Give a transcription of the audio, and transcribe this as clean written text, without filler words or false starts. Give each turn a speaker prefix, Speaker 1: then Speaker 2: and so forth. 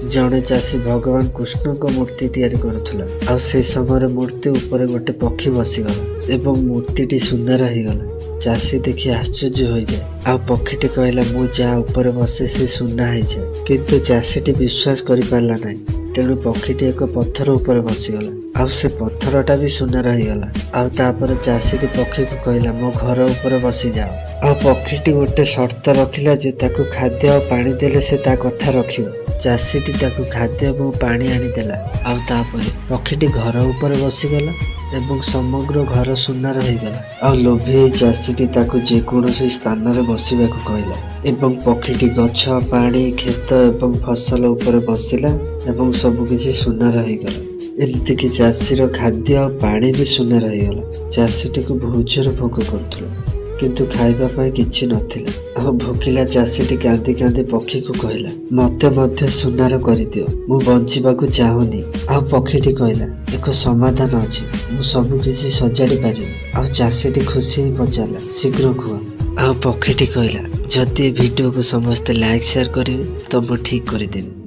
Speaker 1: ଜଣେ ଚାଷୀ ଭଗବାନ କୃଷ୍ଣଙ୍କ ମୂର୍ତ୍ତି ତିଆରି କରୁଥିଲା। ଆଉ ସେ ସମୟରେ ମୂର୍ତ୍ତି ଉପରେ ଗୋଟେ ପକ୍ଷୀ ବସିଗଲା ଏବଂ ମୂର୍ତ୍ତିଟି ସୁନାର ହେଇଗଲା। ଚାଷୀ ଦେଖି ଆଶ୍ଚର୍ଯ୍ୟ ହୋଇଯାଏ। ଆଉ ପକ୍ଷୀଟି କହିଲା, ମୁଁ ଯାହା ଉପରେ ବସେ ସେ ସୁନା ହେଇଯାଏ। କିନ୍ତୁ ଚାଷୀଟି ବିଶ୍ୱାସ କରିପାରିଲା ନାହିଁ। ତେଣୁ ପକ୍ଷୀଟି ଏକ ପଥର ଉପରେ ବସିଗଲା ଆଉ ସେ ପଥରଟା ବି ସୁନାର ହେଇଗଲା। ଆଉ ତାପରେ ଚାଷୀଟି ପକ୍ଷୀକୁ କହିଲା, ମୋ ଘର ଉପରେ ବସିଯାଅ। ଆଉ ପକ୍ଷୀଟି ଗୋଟେ ସର୍ତ୍ତ ରଖିଲା ଯେ ତାକୁ ଖାଦ୍ୟ ଆଉ ପାଣି ଦେଲେ ସେ ତା କଥା ରଖିବ। ଚାଷୀଟି ତାକୁ ଖାଦ୍ୟ ଏବଂ ପାଣି ଆଣିଦେଲା। ଆଉ ତାପରେ ପକ୍ଷୀଟି ଘର ଉପରେ ବସିଗଲା ଏବଂ ସମଗ୍ର ଘର ସୁନାର ହେଇଗଲା। ଆଉ ଲୋଭୀ ଏହି ଚାଷୀଟି ତାକୁ ଯେକୌଣସି ସ୍ଥାନରେ ବସିବାକୁ କହିଲା ଏବଂ ପକ୍ଷୀଟି ଗଛ, ପାଣି, କ୍ଷେତ ଏବଂ ଫସଲ ଉପରେ ବସିଲା ଏବଂ ସବୁକିଛି ସୁନାର ହେଇଗଲା। ଏମିତିକି ଚାଷୀର ଖାଦ୍ୟ ଆଉ ପାଣି ବି ସୁନାର ହେଇଗଲା। ଚାଷୀଟିକୁ ବହୁତ ଜୋର ଭୋକ କରୁଥିଲା କିନ୍ତୁ ଖାଇବା ପାଇଁ କିଛି ନଥିଲା। ଆଉ ଭୋକିଲା ଚାଷୀଟି କାନ୍ଦି କାନ୍ଦି ପକ୍ଷୀକୁ କହିଲା, ମତେ ମଧ୍ୟ ସୁନାର କରିଦିଅ, ମୁଁ ବଞ୍ଚିବାକୁ ଚାହୁଁନି। ଆଉ ପକ୍ଷୀଟି କହିଲା, ଏକ ସମାଧାନ ଅଛି, ମୁଁ ସବୁ କିଛି ସଜାଡ଼ି ପାରିବି। ଆଉ ଚାଷୀଟି ଖୁସି ହେଇ ପଚାରିଲା, ଶୀଘ୍ର କୁହ। ଆଉ ପକ୍ଷୀଟି କହିଲା, ଯଦି ଏ ଭିଡ଼ିଓକୁ ସମସ୍ତେ ଲାଇକ୍ ସେୟାର କରିବେ ତ ମୁଁ ଠିକ୍ କରିଦେବି।